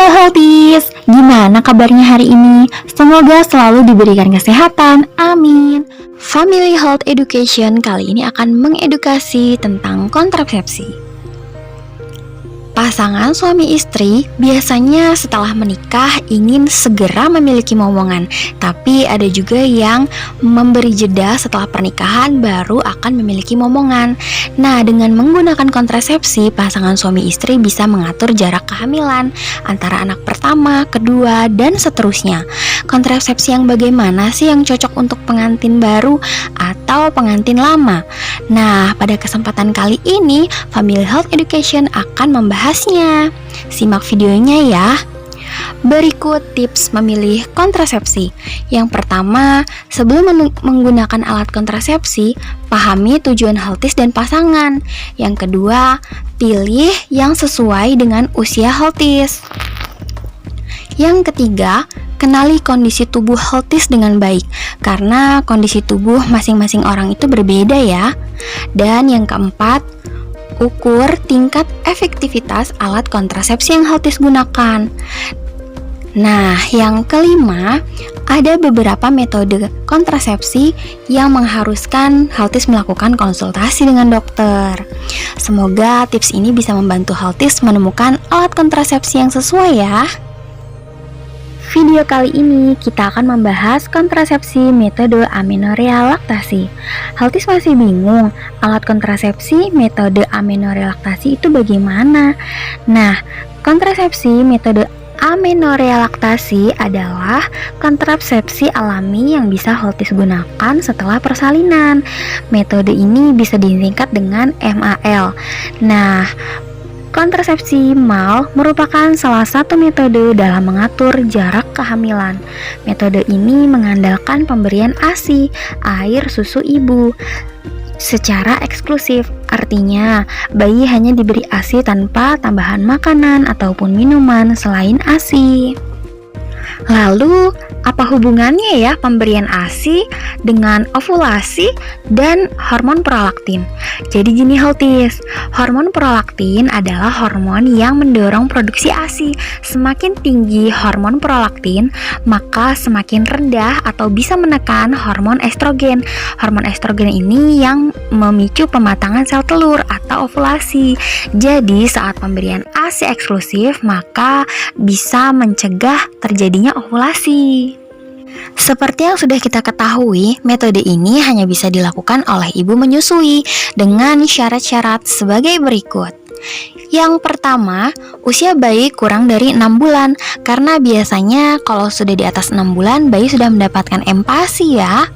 Healthies, gimana kabarnya hari ini? Semoga selalu diberikan kesehatan, amin. Family Health Education kali ini akan mengedukasi tentang kontrasepsi. Pasangan suami istri biasanya setelah menikah ingin segera memiliki momongan, tapi ada juga yang memberi jeda setelah pernikahan baru akan memiliki momongan. Nah, dengan menggunakan kontrasepsi, pasangan suami istri bisa mengatur jarak kehamilan antara anak pertama, kedua, dan seterusnya. Kontrasepsi yang bagaimana sih yang cocok untuk pengantin baru atau pengantin lama? Nah, pada kesempatan kali ini, Family Health Education akan membahasnya. Simak videonya ya. Berikut tips memilih kontrasepsi. Yang pertama, sebelum menggunakan alat kontrasepsi, pahami tujuan healthies dan pasangan. Yang kedua, pilih yang sesuai dengan usia healthies. Yang ketiga, kenali kondisi tubuh healthies dengan baik, karena kondisi tubuh masing-masing orang itu berbeda ya. Dan yang keempat, ukur tingkat efektivitas alat kontrasepsi yang healthies gunakan. Nah, yang kelima, ada beberapa metode kontrasepsi yang mengharuskan healthies melakukan konsultasi dengan dokter. Semoga tips ini bisa membantu healthies menemukan alat kontrasepsi yang sesuai ya. Video kali ini kita akan membahas kontrasepsi metode amenorrea laktasi. Healthies masih bingung, alat kontrasepsi metode amenorrea laktasi itu bagaimana? Nah, kontrasepsi metode amenorrea laktasi adalah kontrasepsi alami yang bisa healthies gunakan setelah persalinan. Metode ini bisa disingkat dengan MAL. Nah, kontrasepsi MAL merupakan salah satu metode dalam mengatur jarak kehamilan. Metode ini mengandalkan pemberian ASI, air susu ibu, secara eksklusif. Artinya, bayi hanya diberi ASI tanpa tambahan makanan ataupun minuman selain ASI. Lalu, apa hubungannya ya pemberian ASI dengan ovulasi dan hormon prolaktin? Jadi gini healthies, hormon prolaktin adalah hormon yang mendorong produksi ASI. Semakin tinggi hormon prolaktin, maka semakin rendah atau bisa menekan hormon estrogen. Hormon estrogen ini yang memicu pematangan sel telur atau ovulasi. Jadi saat pemberian ASI eksklusif, maka bisa mencegah terjadinya ovulasi. Seperti yang sudah kita ketahui, metode ini hanya bisa dilakukan oleh ibu menyusui dengan syarat-syarat sebagai berikut. Yang pertama, usia bayi kurang dari 6 bulan, karena biasanya kalau sudah di atas 6 bulan, bayi sudah mendapatkan empasi ya.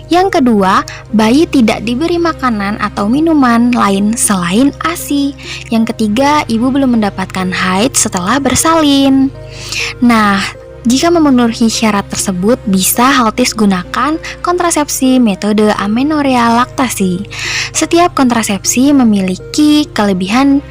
Yang kedua, bayi tidak diberi makanan atau minuman lain selain ASI. Yang ketiga, ibu belum mendapatkan haid setelah bersalin. Nah, jika memenuhi syarat tersebut, bisa healthies gunakan kontrasepsi metode amenorrea laktasi. Setiap kontrasepsi memiliki kelebihan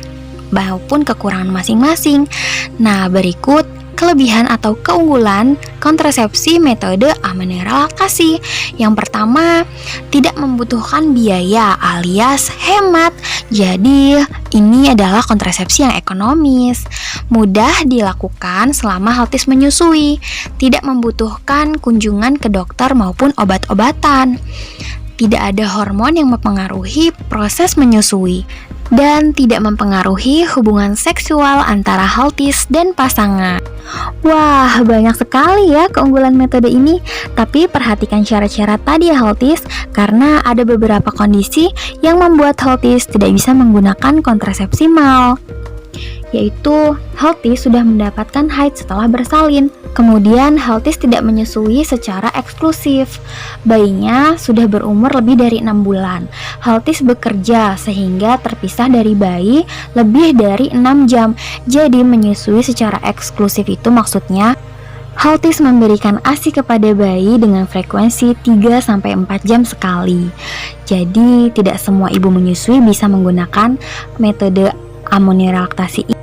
maupun kekurangan masing-masing. Nah, berikut kelebihan atau keunggulan kontrasepsi metode amenorrea laktasi. Yang pertama, tidak membutuhkan biaya alias hemat. Jadi, ini adalah kontrasepsi yang ekonomis, mudah dilakukan selama healthies menyusui, tidak membutuhkan kunjungan ke dokter maupun obat-obatan. Tidak ada hormon yang mempengaruhi proses menyusui, dan tidak mempengaruhi hubungan seksual antara healthies dan pasangan. Wah, banyak sekali ya keunggulan metode ini. Tapi perhatikan syarat-syarat tadi ya healthies, karena ada beberapa kondisi yang membuat healthies tidak bisa menggunakan kontrasepsi MAL, yaitu healthies sudah mendapatkan haid setelah bersalin. Kemudian healthies tidak menyusui secara eksklusif, bayinya sudah berumur lebih dari 6 bulan. Healthies bekerja sehingga terpisah dari bayi lebih dari 6 jam. Jadi menyusui secara eksklusif itu maksudnya healthies memberikan ASI kepada bayi dengan frekuensi 3-4 jam sekali. Jadi tidak semua ibu menyusui bisa menggunakan metode amenorrea laktasi ini.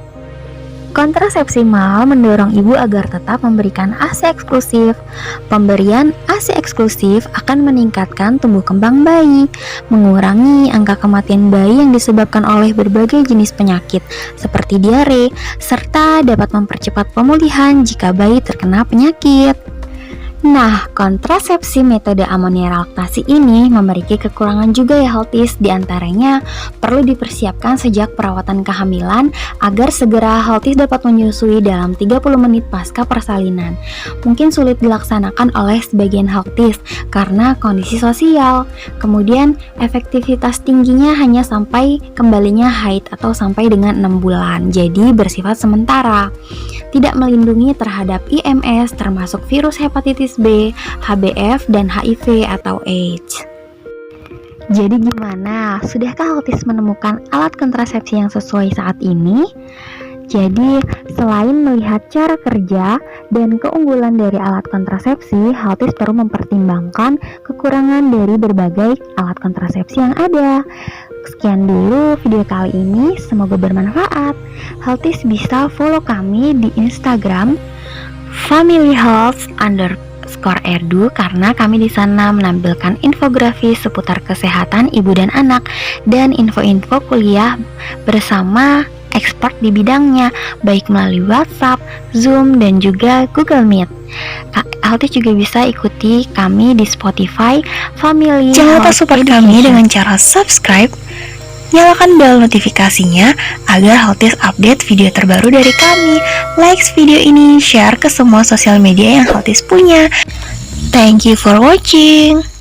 Kontrasepsi mal mendorong ibu agar tetap memberikan ASI eksklusif. Pemberian ASI eksklusif akan meningkatkan tumbuh kembang bayi, mengurangi angka kematian bayi yang disebabkan oleh berbagai jenis penyakit seperti diare, serta dapat mempercepat pemulihan jika bayi terkena penyakit. Nah, kontrasepsi metode amonia relaktasi ini memiliki kekurangan juga ya Healthies. Di antaranya perlu dipersiapkan sejak perawatan kehamilan agar segera Healthies dapat menyusui dalam 30 menit pasca persalinan. Mungkin sulit dilaksanakan oleh sebagian Healthies karena kondisi sosial. Kemudian efektivitas tingginya hanya sampai kembalinya haid atau sampai dengan 6 bulan. Jadi bersifat sementara. Tidak melindungi terhadap IMS termasuk virus hepatitis B, HBV, dan HIV atau AIDS. Jadi gimana? Sudahkah Healthies menemukan alat kontrasepsi yang sesuai saat ini? Jadi, selain melihat cara kerja dan keunggulan dari alat kontrasepsi, Healthies perlu mempertimbangkan kekurangan dari berbagai alat kontrasepsi yang ada. Sekian dulu video kali ini, semoga bermanfaat. Healthies bisa follow kami di Instagram familyhealth_edu karena kami di sana menampilkan infografis seputar kesehatan ibu dan anak dan info-info kuliah bersama expert di bidangnya, baik melalui WhatsApp, Zoom, dan juga Google Meet. Healthies juga bisa ikuti kami di Spotify Family. Jangan lupa support kami dengan cara subscribe, nyalakan bel notifikasinya agar Healthies update video terbaru dari kami. Like video ini, share ke semua sosial media yang Healthies punya. Thank you for watching.